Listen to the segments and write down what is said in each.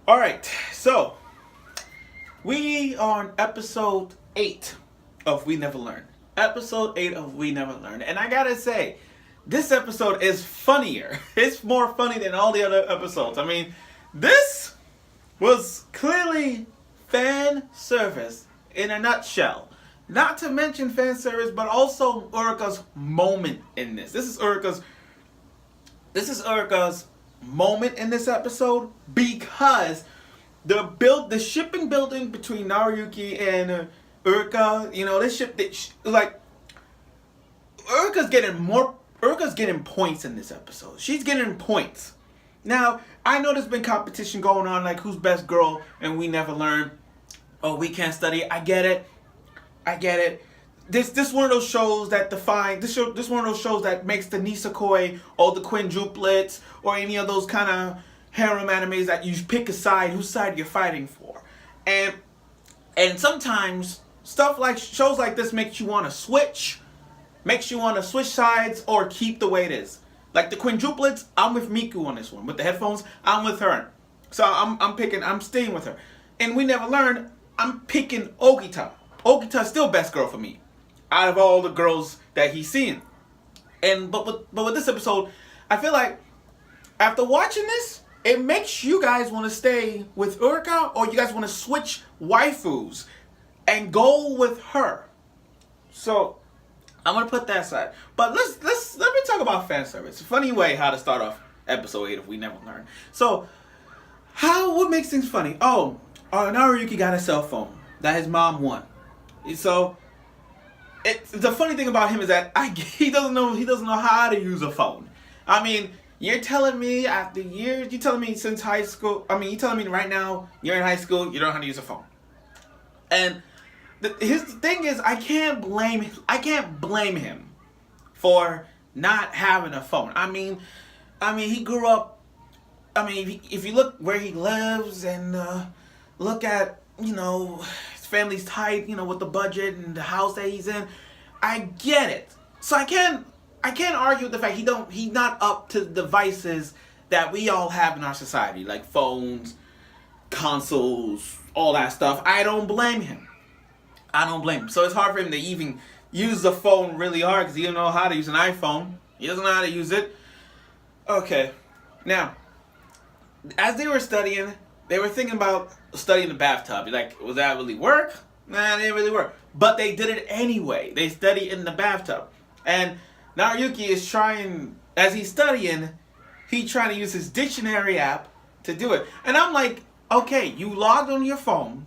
All right, so we are on episode 8 of We Never Learn. Episode 8 of We Never Learn. And I gotta say, this episode is funnier. It's more funny than all the other episodes. I mean, this was clearly fan service in a nutshell. Not to mention fan service, but also Uraka's moment in this. This is Uraka's moment in this episode because the shipping building between Nariyuki and Uraka, this ship like Uraka's getting points in this episode. She's getting points. Now, I know there's been competition going on, like who's best girl and We Never Learn. Oh, we can't study. I get it. This one of those shows that define this one of those shows that makes the Nisekoi or the quintuplets or any of those kind of harem animes that you pick a side, whose side you're fighting for. And sometimes shows like this makes you want to switch sides or keep the way it is. Like the quintuplets, I'm with Miku on this one. With the headphones, I'm with her. So I'm staying with her. And We Never Learn, I'm picking Ogita. Ogita's still best girl for me out of all the girls that he's seen. But with this episode, I feel like after watching this, it makes you guys want to stay with Uraka, or you guys want to switch waifus and go with her. So I'm gonna put that aside. But let me talk about fan service. Funny way how to start off episode 8 of We Never Learn. So what makes things funny? Nariyuki got a cell phone that his mom won. So the funny thing about him is that he doesn't know how to use a phone. I mean, you're telling me after years, you're telling me since high school. I mean, you're telling me right now you're in high school, you don't know how to use a phone. And his thing is, I can't blame him for not having a phone. I mean, he grew up. I mean, if you look where he lives and look at his family's tight, with the budget and the house that he's in, I get it. So I can't argue with the fact he's not up to the devices that we all have in our society, like phones, consoles, all that stuff. I don't blame him. So it's hard for him to even use the phone really hard because he doesn't know how to use an iPhone. He doesn't know how to use it. Okay. Now, as they were studying, they were thinking about studying the bathtub. You're like, was that really work? Nah, it didn't really work. But they did it anyway. They studied in the bathtub. And Nariyuki is trying, as he's studying, he's trying to use his dictionary app to do it. And I'm like, okay, you logged on your phone.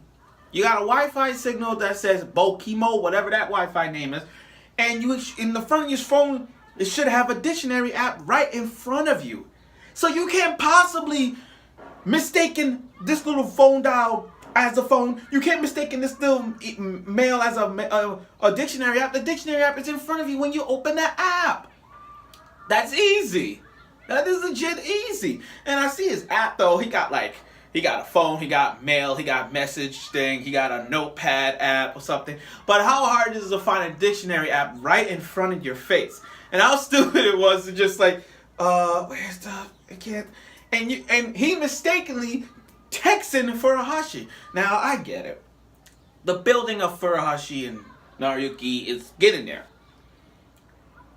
You got a Wi-Fi signal that says Bokimo, whatever that Wi-Fi name is. And in the front of your phone, it should have a dictionary app right in front of you. So you can't possibly mistaken this little phone dial as a phone. You can't mistaken this little mail as a dictionary app. The dictionary app is in front of you when you open that app. That's easy. That is legit easy. And I see his app though. He got a phone, he got mail, he got message thing, he got a notepad app or something. But how hard is it to find a dictionary app right in front of your face? And how stupid it was to just like, where's the, I can't. And he mistakenly texting Furuhashi. Now, I get it. The building of Furuhashi and Nariyuki is getting there.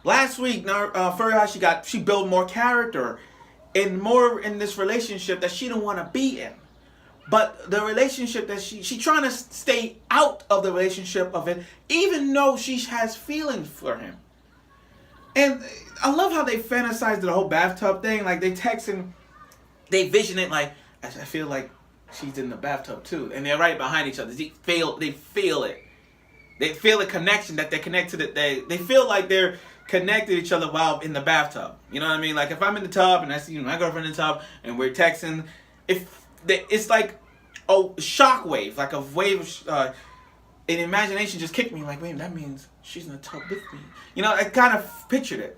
Last week, Furuhashi she built more character and more in this relationship that she didn't want to be in. But the relationship that she trying to stay out of the relationship of it, even though she has feelings for him. And I love how they fantasize the whole bathtub thing. Like they texting, they vision it like, I feel like she's in the bathtub too. And they're right behind each other. They feel it. They feel the connection that they're connected. They feel like they're connected to each other while in the bathtub. You know what I mean? Like if I'm in the tub and I see my girlfriend in the tub and we're texting, it's like a shockwave, like a wave of an imagination just kicked me. Like, wait, that means she's in the tub with me. I kind of pictured it.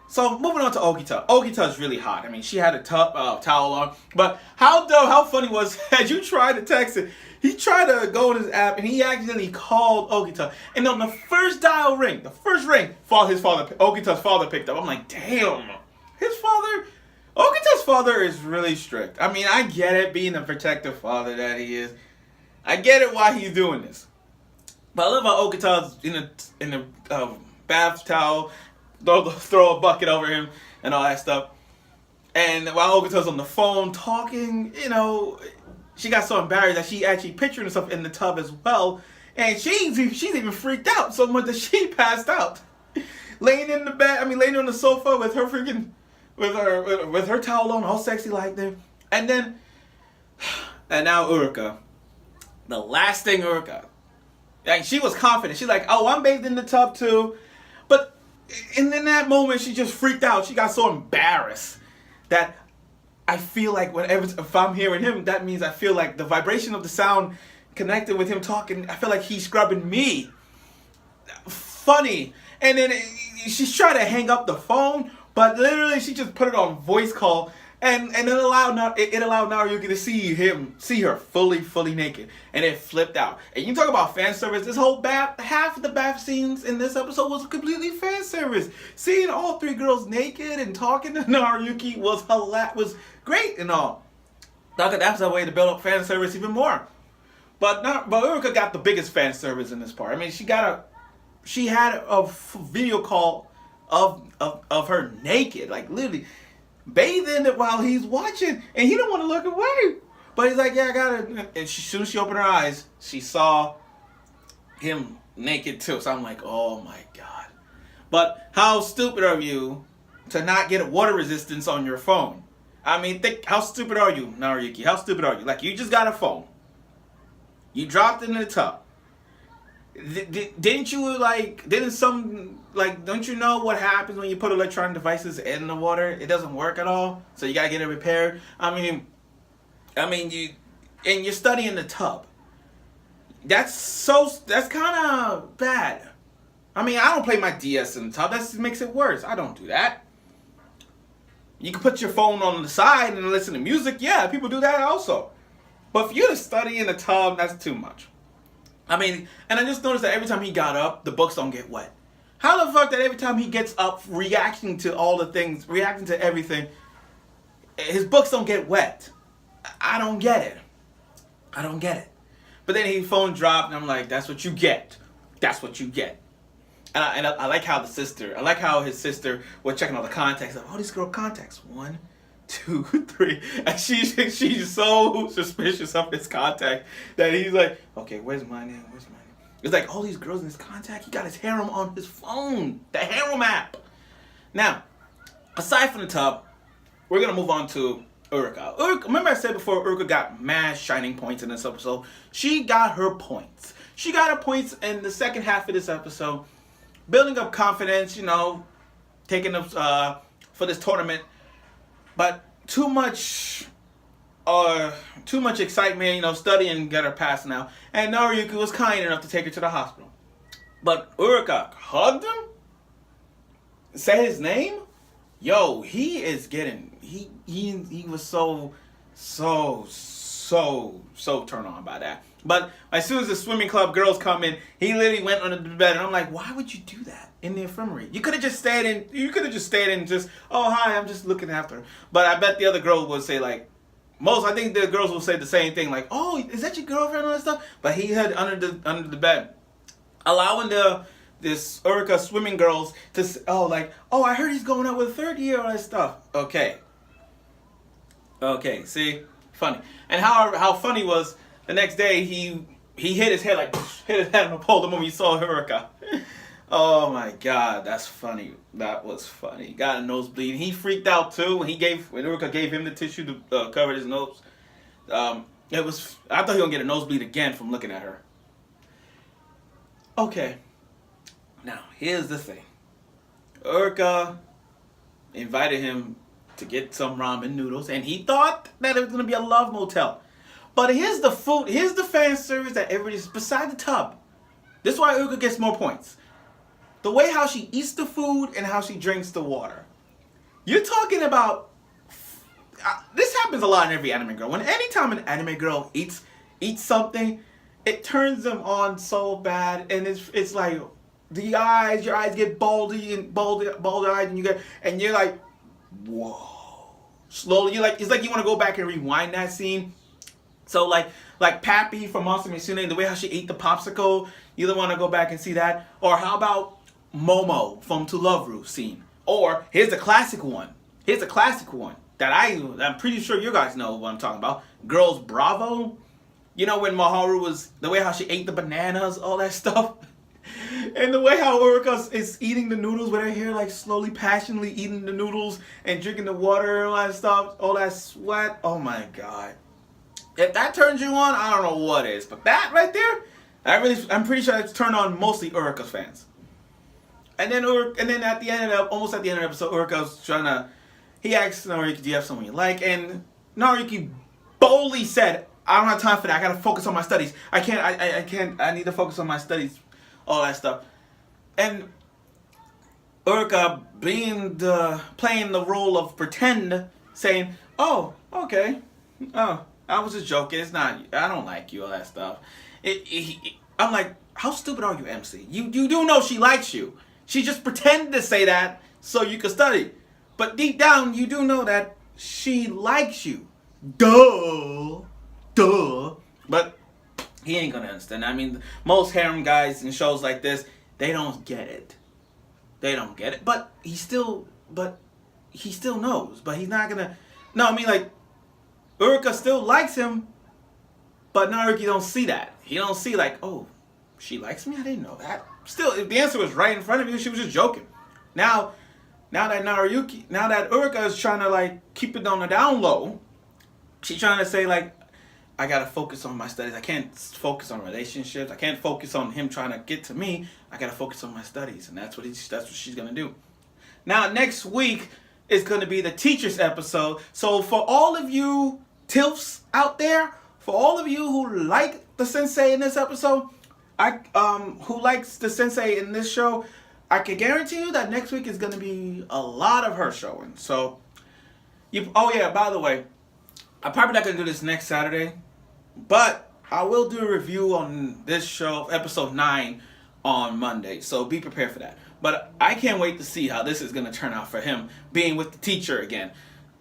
So moving on to Ogita. Ogita is really hot. I mean, she had a towel on. But how funny was as you tried to text it, he tried to go in his app and he accidentally called Ogita. And on the first dial ring, Ogita's father picked up. I'm like, damn, his father Okita's father is really strict. I mean, I get it, being a protective father that he is. I get it why he's doing this. But I love how Okita's in a bath towel, throw a bucket over him and all that stuff. And while Okita's on the phone talking, she got so embarrassed that she actually pictured herself in the tub as well. And she's even freaked out so much that she passed out. Laying in the bed, laying on the sofa with her freaking, with her towel on, all sexy like that. And now Uraka. The last thing Uraka. Like, she was confident. She's like, oh, I'm bathed in the tub too. But in that moment, she just freaked out. She got so embarrassed that I feel like if I'm hearing him, that means I feel like the vibration of the sound connected with him talking, I feel like he's scrubbing me. Funny. And then she's trying to hang up the phone, but literally she just put it on voice call, and it allowed Nariyuki to see her fully naked, and it flipped out. And you talk about fan service. This whole half of the bath scenes in this episode was completely fan service. Seeing all three girls naked and talking to Nariyuki was great and all. That's a way to build up fan service even more. But Uraka got the biggest fan service in this part. I mean, she had a video call of her naked, like literally bathing it while he's watching, and he don't want to look away. But he's like, yeah, I got it. And as soon as she opened her eyes, she saw him naked too. So I'm like, oh my God. But how stupid are you to not get water resistance on your phone? I mean, how stupid are you, Nariyuki? How stupid are you? Like, you just got a phone. You dropped it in the tub. Don't you know what happens when you put electronic devices in the water? It doesn't work at all. So you gotta get it repaired. You're studying the tub. That's kind of bad. I don't play my DS in the tub. That just makes it worse. I don't do that. You can put your phone on the side and listen to music. Yeah, people do that also. But for you to study in the tub, that's too much. And I just noticed that every time he got up, the books don't get wet. How the fuck that every time he gets up, reacting to everything, his books don't get wet? I don't get it. But then his phone dropped, and I'm like, that's what you get. That's what you get. And I like how his sister was checking all the contacts. Like, oh, these girl contacts. 1, 2, 3. And she's so suspicious of his contact that he's like, okay, where's my name? It's like, all these girls in his contact, he got his harem on his phone. The harem app. Now, aside from the tub, we're going to move on to Uraka. Remember I said before, Uraka got mad shining points in this episode. She got her points. She got her points in the second half of this episode. Building up confidence, taking up for this tournament. But too much excitement, studying got her passed now. And Nariyuki was kind enough to take her to the hospital. But Uraka hugged him? Say his name? Yo, he was so turned on by that. But as soon as the swimming club girls come in, he literally went under the bed, and I'm like, why would you do that in the infirmary? You could have just stayed in. Oh, hi, I'm just looking after her. But I bet the other girls would say I think the girls will say the same thing, like, oh, is that your girlfriend and all that stuff? But he had under the bed, allowing this Uraka swimming girls to I heard he's going out with a third year, all that stuff. Okay, see, funny. And how funny was the next day he hit his head on the pole the moment he saw Uraka. Oh my God, that's funny. That was funny. Got a nosebleed. He freaked out too when Uraka gave him the tissue to cover his nose. I thought he was gonna get a nosebleed again from looking at her. Okay. Now here's the thing. Uraka invited him to get some ramen noodles, and he thought that it was gonna be a love motel. But here's the food. Here's the fan service that everybody's beside the tub. This is why Uraka gets more points. The way how she eats the food and how she drinks the water. You're talking about... this happens a lot in every anime girl. Anytime an anime girl eats something, it turns them on so bad. And it's like your eyes get bald-eyed, and you're like, whoa. slowly. It's like you want to go back and rewind that scene. So like Pappy from Monster Musume, the way how she ate the popsicle, you either want to go back and see that, or how about Momo from To Love Ru scene, or here's the classic one. Here's a classic one that I'm pretty sure you guys know what I'm talking about. Girls Bravo. You know when Maharu was, the way how she ate the bananas, all that stuff. And the way how Uraka is eating the noodles with her hair, like slowly, passionately eating the noodles and drinking the water and all that stuff, all that sweat. Oh my god. If that turns you on, I don't know what is. But that right there, I'm pretty sure it's turned on mostly Uraka's fans. And then at the end of almost at the end of the episode, Uraka's trying to, he asks Nariyuki, do you have someone you like? And Nariyuki boldly said, I don't have time for that. I gotta focus on my studies. I can't, I need to focus on my studies. All that stuff. And Uraka playing the role of pretend, saying, oh, okay. Oh, I was just joking. It's not, I don't like you, all that stuff. I'm like, how stupid are you, MC? You do know she likes you. She just pretended to say that so you could study. But deep down, you do know that she likes you. Duh. But he ain't gonna understand. I mean, most harem guys in shows like this, they don't get it. But he still knows. But he's not gonna. No, I mean, like, Uraka still likes him, but Nariyuki don't see that. He don't see like, oh, she likes me? I didn't know that. Still, if the answer was right in front of you, she was just joking. Now that Uraka is trying to like keep it on the down low, she's trying to say like, I gotta focus on my studies. I can't focus on relationships. I can't focus on him trying to get to me. I gotta focus on my studies, and that's what she's gonna do. Now next week is gonna be the teachers episode. So for all of you TILFs out there, for all of you who like the sensei in this episode, who likes the sensei in this show, I can guarantee you that next week is gonna be a lot of her showing. So oh yeah, by the way, I'm probably not gonna do this next Saturday. But I will do a review on this show, episode 9, on Monday. So be prepared for that. But I can't wait to see how this is going to turn out for him, being with the teacher again.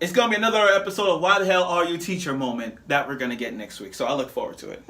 It's going to be another episode of Why the Hell Are You Teacher moment that we're going to get next week. So I look forward to it.